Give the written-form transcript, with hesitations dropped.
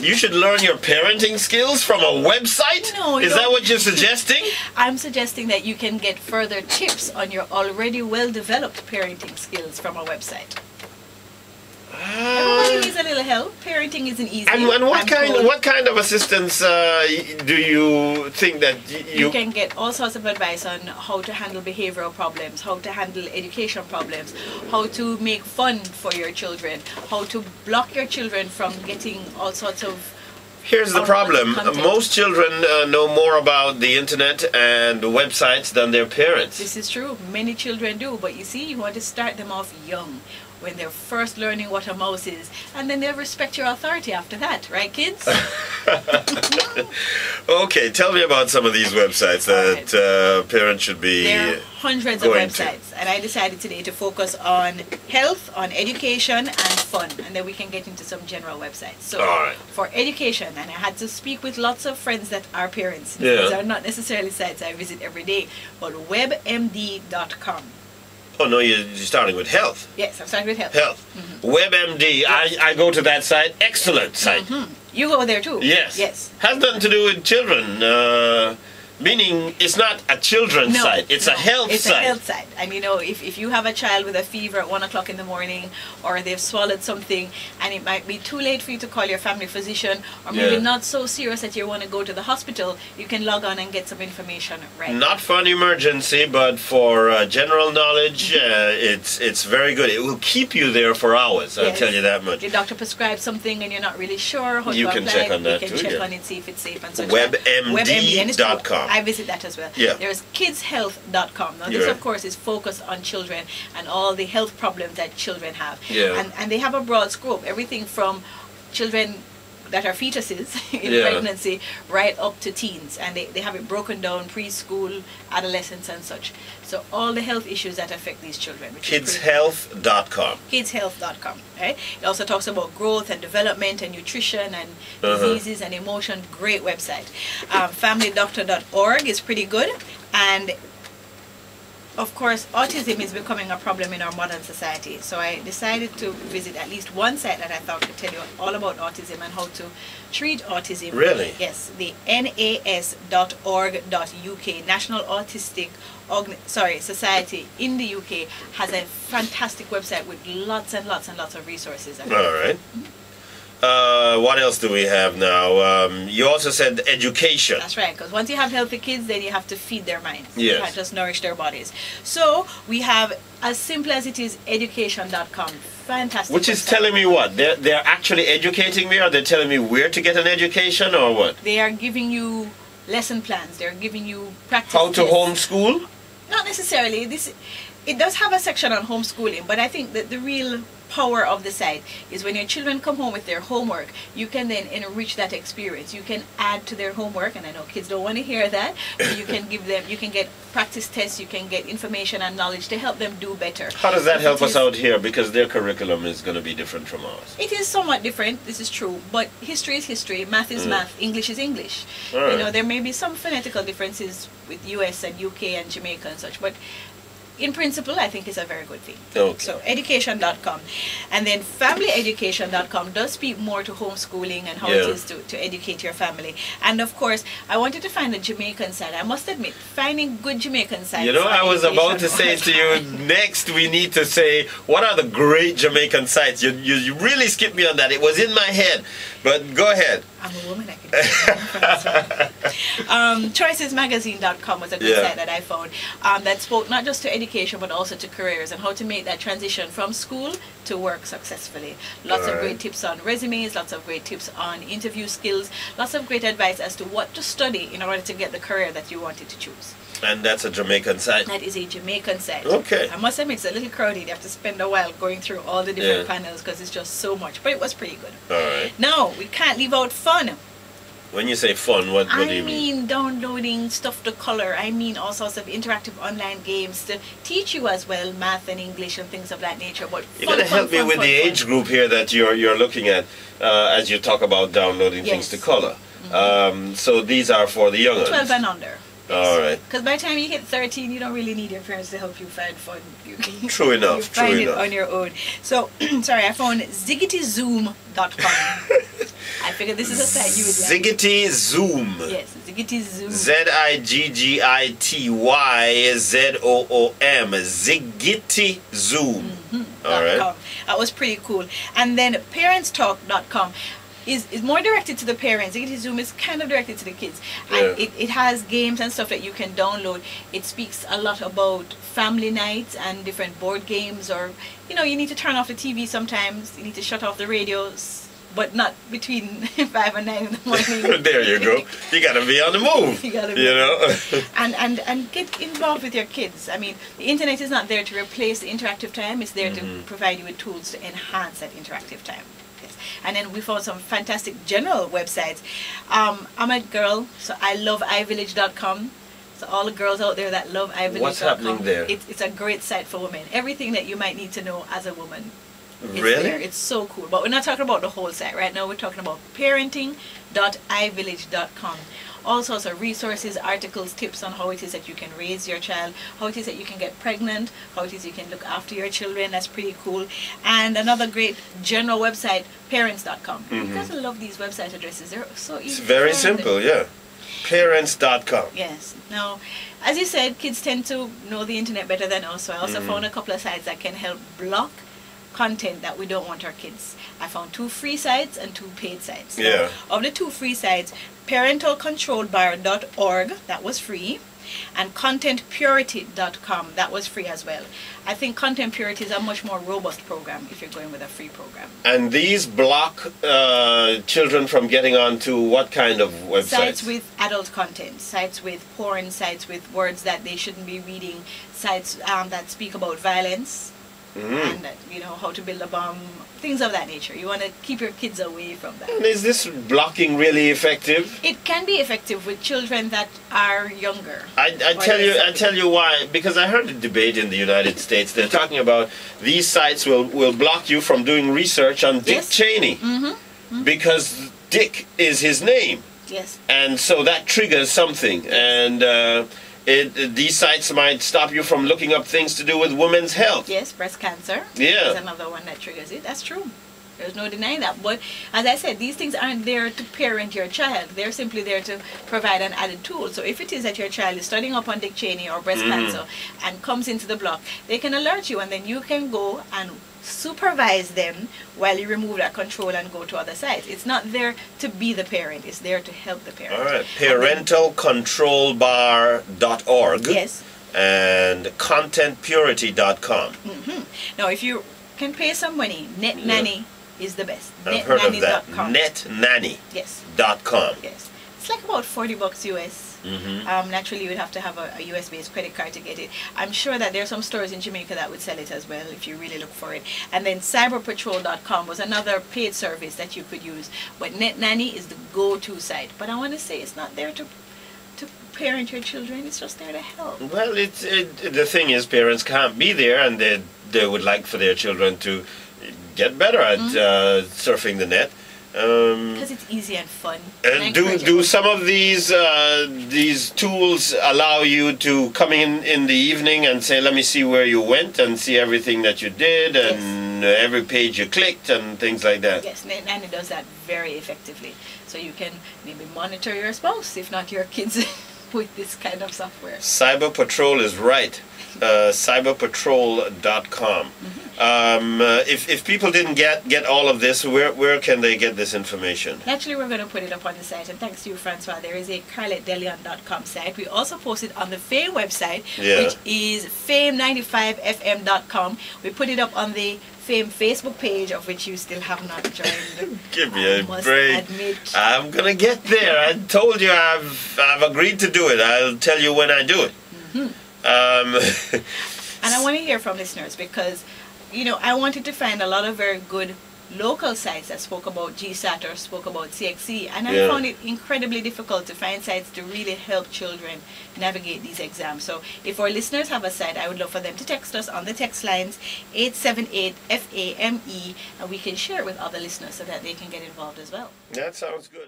You should learn your parenting skills from a website? No. Is that what you're suggesting? I'm suggesting that you can get further tips on your already well-developed parenting skills from a website. Everybody needs a little help. Parenting isn't easy. And what kind of assistance do you think that you can get? All sorts of advice on how to handle behavioral problems, how to handle education problems, how to make fun for your children, how to block your children from getting all sorts of. Here's the problem. Most children know more about the internet and websites than their parents. This is true. Many children do. But you see, you want to start them off young, when they're first learning what a mouse is, and then they'll respect your authority after that, right, kids? Okay, tell me about some of these websites that parents should be. There are hundreds of websites, and I decided today to focus on health, on education, and fun, and then we can get into some general websites. So, for education, and I had to speak with lots of friends that are parents. These are not necessarily sites I visit every day, but webmd.com. Oh no, you're starting with health. Yes, I'm starting with health. Health. WebMD, I go to that site. Excellent site. You go there too? Yes. Yes. Has nothing to do with children. Meaning it's not a children's site, it's a health site. It's a health site. And you know, if you have a child with a fever at 1 o'clock in the morning, or they've swallowed something, and it might be too late for you to call your family physician, or maybe not so serious that you want to go to the hospital, you can log on and get some information right. Not for an emergency, but for general knowledge, it's very good. It will keep you there for hours, I'll tell you that much. Your doctor prescribes something and you're not really sure how to apply it. You can check on that too. You can check on it, see if it's safe and such. WebMD.com. I visit that as well. Yeah. There's kidshealth.com. Now this of course is focused on children and all the health problems that children have. Yeah. And they have a broad scope, everything from children that are fetuses in pregnancy right up to teens, and they have it broken down, preschool, adolescents and such. So all the health issues that affect these children. Kidshealth.com. Kidshealth.com. Right? It also talks about growth and development and nutrition and diseases and emotion. Great website. FamilyDoctor.org is pretty good. And of course, autism is becoming a problem in our modern society. So I decided to visit at least one site that I thought could tell you all about autism and how to treat autism. Really? Yes, the nas.org.uk, National Autistic Society in the UK, has a fantastic website with lots and lots and lots of resources. All right. What else do we have now? You also said education. That's right, because once you have healthy kids, then you have to feed their minds. Yes. You can't just nourish their bodies. So we have, as simple as it is, education.com. Fantastic. Which is telling me what? They're actually educating me, or they're telling me where to get an education, or what? They are giving you lesson plans. They're giving you practice. How to homeschool? Not necessarily. It does have a section on homeschooling, but I think that the real power of the site is when your children come home with their homework, you can then enrich that experience. You can add to their homework, and I know kids don't want to hear that, but you can give them, you can get practice tests, you can get information and knowledge to help them do better. How does that help us out here? Because their curriculum is going to be different from ours. It is somewhat different, this is true, but history is history, math is math, English is English. Right. You know, there may be some phonetical differences with US and UK and Jamaica and such, but in principle, I think it's a very good thing. Okay. So, education.com. And then familyeducation.com does speak more to homeschooling and how it is to educate your family. And of course, I wanted to find a Jamaican site. I must admit, finding good Jamaican sites. You know, I was about to say to you, next we need to say, what are the great Jamaican sites? You really skipped me on that. It was in my head. But go ahead. I'm a woman, I can do choicesmagazine.com was a good site that I found that spoke not just to education but also to careers and how to make that transition from school to work successfully. Lots of great tips on resumes, lots of great tips on interview skills, lots of great advice as to what to study in order to get the career that you wanted to choose. And that's a Jamaican site? That is a Jamaican site. Okay. I must admit, it's a little crowded. You have to spend a while going through all the different panels because it's just so much. But it was pretty good. All right. Now, we can't leave out fun. When you say fun, what do you mean? I mean downloading stuff to color. I mean all sorts of interactive online games to teach you as well math and English and things of that nature. But you're going to help me with the age group here that you're looking at as you talk about downloading things to color. So these are for the young ones. 12 and under. All right. Because by the time you hit 13, you don't really need your parents to help you find fun. True enough. You find it on your own. So, sorry, I found ziggityzoom.com. I figured this is a site you would like. Ziggity Zoom. Yes, Ziggity Zoom. Ziggity-Zoom. Ziggity Zoom. All right. That was pretty cool. And then parentstalk.com is more directed to the parents. Ziggity Zoom is kind of directed to the kids. And it has games and stuff that you can download. It speaks a lot about family nights and different board games, or you need to turn off the TV sometimes. You need to shut off the radios, but not between 5 and 9 in the morning. There you go. You gotta be on the move. You gotta be and get involved with your kids. I mean, the internet is not there to replace the interactive time. It's there to provide you with tools to enhance that interactive time. Yes. And then we found some fantastic general websites. I'm a girl, so I love iVillage.com. So all the girls out there that love iVillage.com. What's happening there? It's a great site for women. Everything that you might need to know as a woman. Really? There. It's so cool. But we're not talking about the whole site right now. We're talking about parenting.ivillage.com. All sorts of resources, articles, tips on how it is that you can raise your child, how it is that you can get pregnant, how it is you can look after your children. That's pretty cool. And another great general website, parents.com. You guys love these website addresses. They're so easy. It's very simple, yeah. Parents.com. Yes. Now, as you said, kids tend to know the internet better than us. So I also found a couple of sites that can help block content that we don't want our kids. I found 2 free sites and 2 paid sites. Yeah. Of the 2 free sites, parentalcontrolbar.org, that was free, and contentpurity.com, that was free as well. I think Content Purity is a much more robust program if you're going with a free program. And these block children from getting onto what kind of websites? Sites with adult content, sites with porn, sites with words that they shouldn't be reading, sites that speak about violence, and how to build a bomb, things of that nature. You want to keep your kids away from that. And is this blocking really effective? It can be effective with children that are younger. I tell you why. Because I heard a debate in the United States. They're talking about these sites will block you from doing research on Dick Cheney because Dick is his name. Yes. And so that triggers something. And these sites might stop you from looking up things to do with women's health. Yes, breast cancer. Yeah. Is another one that triggers it. That's true. There's no denying that. But as I said, these things aren't there to parent your child. They're simply there to provide an added tool. So if it is that your child is studying up on Dick Cheney or breast cancer and comes into the block, they can alert you, and then you can go and supervise them while you remove that control and go to other sites. It's not there to be the parent. It's there to help the parent. All right. Parentalcontrolbar.org. Yes. And contentpurity.com. Now, if you can pay some money, NetNanny is the best. I've heard of that. NetNanny.com. Yes. .com. Yes. It's like about $40 US. Naturally, you would have to have a US-based credit card to get it. I'm sure that there are some stores in Jamaica that would sell it as well if you really look for it. And then cyberpatrol.com was another paid service that you could use. But NetNanny is the go-to site. But I want to say it's not there to parent your children. It's just there to help. Well, the thing is, parents can't be there, and they would like for their children to get better at surfing the net. Because it's easy and fun. And do some of these tools allow you to come in the evening and say, let me see where you went and see everything that you did and every page you clicked and things like that? Yes, and it does that very effectively. So you can maybe monitor your spouse, if not your kids, with this kind of software. Cyber Patrol is right. Cyberpatrol.com. If people didn't get all of this, where can they get this information? Actually, we're going to put it up on the site, and thanks to you, Francois, there is a CarletteDeLeon.com site. We also posted on the Fame website, which is fame95fm.com. We put it up on the Fame Facebook page, of which you still have not joined. Give me a break. I'm gonna get there. I told you I've agreed to do it. I'll tell you when I do it. And I want to hear from listeners because, I wanted to find a lot of very good local sites that spoke about GSAT or spoke about CXC, and I found it incredibly difficult to find sites to really help children navigate these exams. So if our listeners have a site, I would love for them to text us on the text lines 878-FAME, and we can share it with other listeners so that they can get involved as well. That sounds good.